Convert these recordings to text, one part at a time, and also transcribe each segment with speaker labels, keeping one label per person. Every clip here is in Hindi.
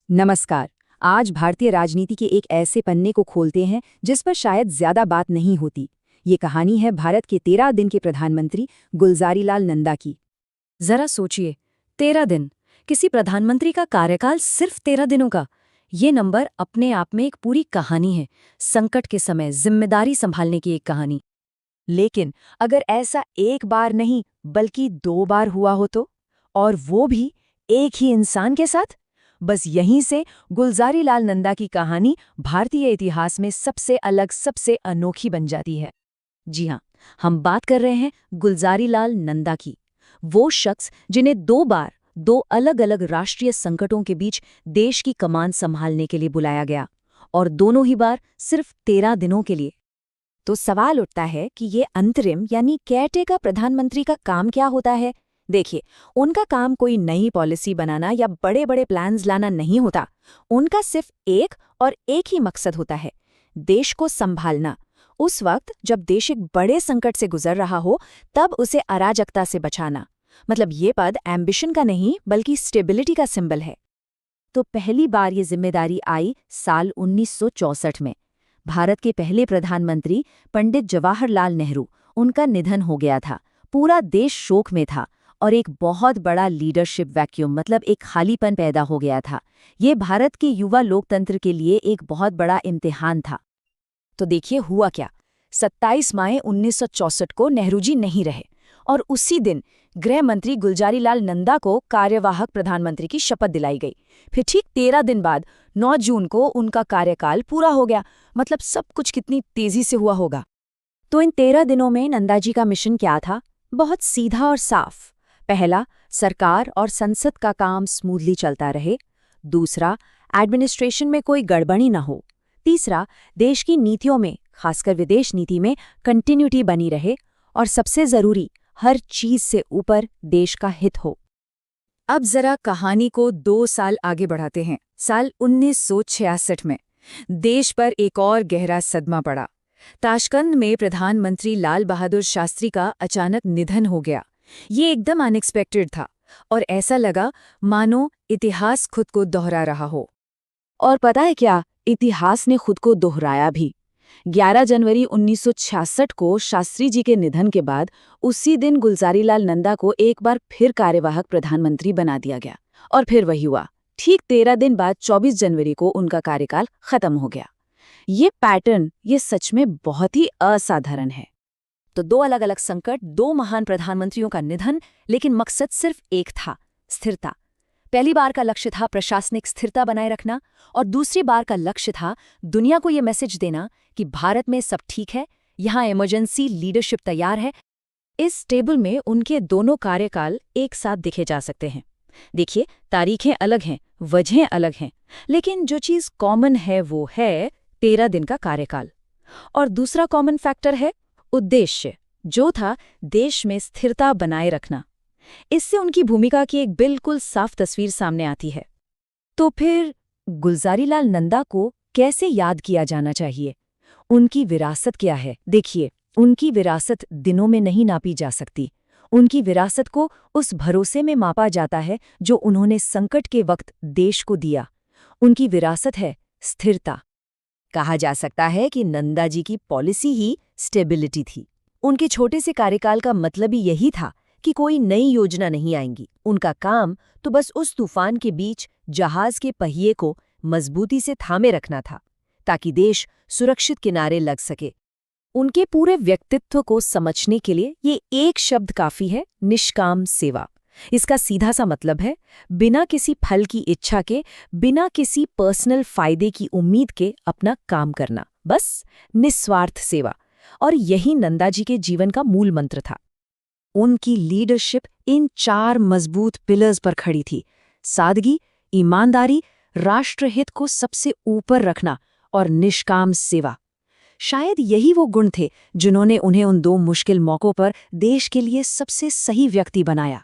Speaker 1: नमस्कार। आज भारतीय राजनीति के एक ऐसे पन्ने को खोलते हैं जिस पर शायद ज्यादा बात नहीं होती। ये कहानी है भारत के 13 दिन के प्रधानमंत्री गुलजारीलाल नंदा की।
Speaker 2: जरा सोचिए, 13 दिन, किसी प्रधानमंत्री का कार्यकाल सिर्फ 13 दिनों का। ये नंबर अपने आप में एक पूरी कहानी है, संकट के समय जिम्मेदारी संभालने की एक कहानी।
Speaker 1: लेकिन अगर ऐसा एक बार नहीं बल्कि 2 बार हुआ हो तो, और वो भी एक ही इंसान के साथ, बस यहीं से गुलजारीलाल नंदा की कहानी भारतीय इतिहास में सबसे अलग, सबसे अनोखी बन जाती है।
Speaker 2: जी हाँ, हम बात कर रहे हैं गुलजारीलाल नंदा की। वो शख्स जिन्हें 2 बार 2 अलग-अलग राष्ट्रीय संकटों के बीच देश की कमान संभालने के लिए बुलाया गया, और दोनों ही बार सिर्फ 13 दिनों के लिए।
Speaker 1: तो सवाल उठता है कि ये अंतरिम यानी केयरटेकर प्रधानमंत्री का काम क्या होता है। देखिए, उनका काम कोई नई पॉलिसी बनाना या बड़े बड़े प्लान्स लाना नहीं होता। उनका सिर्फ एक ही मकसद होता है, देश को संभालना। उस वक्त जब देश एक बड़े संकट से गुजर रहा हो, तब उसे अराजकता से बचाना। मतलब ये पद एम्बिशन का नहीं बल्कि स्टेबिलिटी का सिंबल है। तो पहली बार ये जिम्मेदारी आई साल 1964 में। भारत के पहले प्रधानमंत्री पंडित जवाहरलाल नेहरू, उनका निधन हो गया था। पूरा देश शोक में था और एक बहुत बड़ा लीडरशिप वैक्यूम, मतलब एक खालीपन पैदा हो गया था। ये भारत के युवा लोकतंत्र के लिए एक बहुत बड़ा इम्तिहान था। तो देखिए हुआ क्या। 27 मई 1964 को नेहरू जी नहीं रहे और उसी दिन गृह मंत्री गुलजारीलाल नंदा को कार्यवाहक प्रधानमंत्री की शपथ दिलाई गई। फिर ठीक 13 दिन बाद 9 जून को उनका कार्यकाल पूरा हो गया। मतलब सब कुछ कितनी तेजी से हुआ होगा। तो इन 13 दिनों में नंदा जी का मिशन क्या था? बहुत सीधा और साफ। पहला, सरकार और संसद का काम स्मूथली चलता रहे। दूसरा, एडमिनिस्ट्रेशन में कोई गड़बड़ी न हो। तीसरा, देश की नीतियों में, खासकर विदेश नीति में, कंटिन्यूटी बनी रहे। और सबसे जरूरी, हर चीज से ऊपर देश का हित हो। अब जरा कहानी को 2 साल आगे बढ़ाते हैं। साल 1966 में देश पर एक और गहरा सदमा पड़ा। ताशकंद में प्रधानमंत्री लाल बहादुर शास्त्री का अचानक निधन हो गया। ये एकदम अनएक्सपेक्टेड था और ऐसा लगा मानो इतिहास खुद को दोहरा रहा हो। और पता है क्या, इतिहास ने खुद को दोहराया भी। 11 जनवरी 1966 को शास्त्री जी के निधन के बाद उसी दिन गुलजारीलाल नंदा को एक बार फिर कार्यवाहक प्रधानमंत्री बना दिया गया। और फिर वही हुआ। ठीक 13 दिन बाद 24 जनवरी को उनका कार्यकाल खत्म हो गया। ये पैटर्न, ये सच में बहुत ही असाधारण है। तो 2 अलग अलग संकट, 2 महान प्रधानमंत्रियों का निधन, लेकिन मकसद सिर्फ एक था, स्थिरता। पहली बार का लक्ष्य था प्रशासनिक स्थिरता बनाए रखना, और दूसरी बार का लक्ष्य था दुनिया को ये मैसेज देना कि भारत में सब ठीक है, यहाँ इमरजेंसी लीडरशिप तैयार है। इस टेबल में उनके दोनों कार्यकाल एक साथ दिखे जा सकते हैं। देखिए, तारीखें अलग हैं, वजहें अलग हैं, लेकिन जो चीज़ कॉमन है वो है 13 दिन का कार्यकाल। और दूसरा कॉमन फैक्टर है उद्देश्य, जो था देश में स्थिरता बनाए रखना। इससे उनकी भूमिका की एक बिल्कुल साफ तस्वीर सामने आती है। तो फिर गुलजारीलाल नंदा को कैसे याद किया जाना चाहिए? उनकी विरासत क्या है? देखिए, उनकी विरासत दिनों में नहीं नापी जा सकती। उनकी विरासत को उस भरोसे में मापा जाता है जो उन्होंने संकट के वक्त देश को दिया। उनकी विरासत है स्थिरता। कहा जा सकता है कि नंदा जी की पॉलिसी ही स्टेबिलिटी थी। उनके छोटे से कार्यकाल का मतलब ही यही था कि कोई नई योजना नहीं आएंगी। उनका काम तो बस उस तूफान के बीच जहाज के पहिए को मजबूती से थामे रखना था, ताकि देश सुरक्षित किनारे लग सके। उनके पूरे व्यक्तित्व को समझने के लिए ये एक शब्द काफी है, निष्काम सेवा। इसका सीधा सा मतलब है बिना किसी फल की इच्छा के, बिना किसी पर्सनल फायदे की उम्मीद के अपना काम करना, बस निस्वार्थ सेवा। और यही नंदा जी के जीवन का मूल मंत्र था। उनकी लीडरशिप इन 4 मजबूत पिलर्स पर खड़ी थी: सादगी, ईमानदारी, राष्ट्रहित को सबसे ऊपर रखना और निष्काम सेवा। शायद यही वो गुण थे जिन्होंने उन्हें उन 2 मुश्किल मौकों पर देश के लिए सबसे सही व्यक्ति बनाया।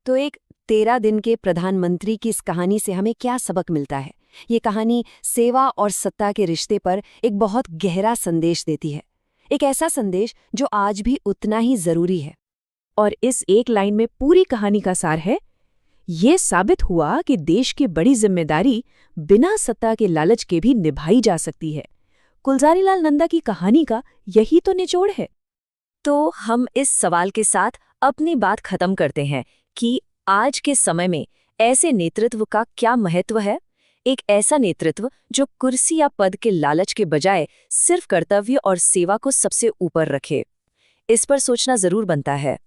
Speaker 1: तो एक 13 दिन के प्रधानमंत्री की इस कहानी से हमें क्या सबक मिलता है? ये कहानी सेवा और सत्ता के रिश्ते पर एक बहुत गहरा संदेश देती है। एक ऐसा संदेश जो आज भी उतना ही जरूरी है। और इस एक लाइन में पूरी कहानी का सार है, ये साबित हुआ कि देश की बड़ी जिम्मेदारी बिना सत्ता के लालच के भी निभाई जा सकती है। गुलजारीलाल नंदा की कहानी का यही तो निचोड़ है।
Speaker 2: तो हम इस सवाल के साथ अपनी बात खत्म करते हैं कि आज के समय में ऐसे नेतृत्व का क्या महत्व है। एक ऐसा नेतृत्व जो कुर्सी या पद के लालच के बजाय सिर्फ कर्तव्य और सेवा को सबसे ऊपर रखे। इस पर सोचना जरूर बनता है।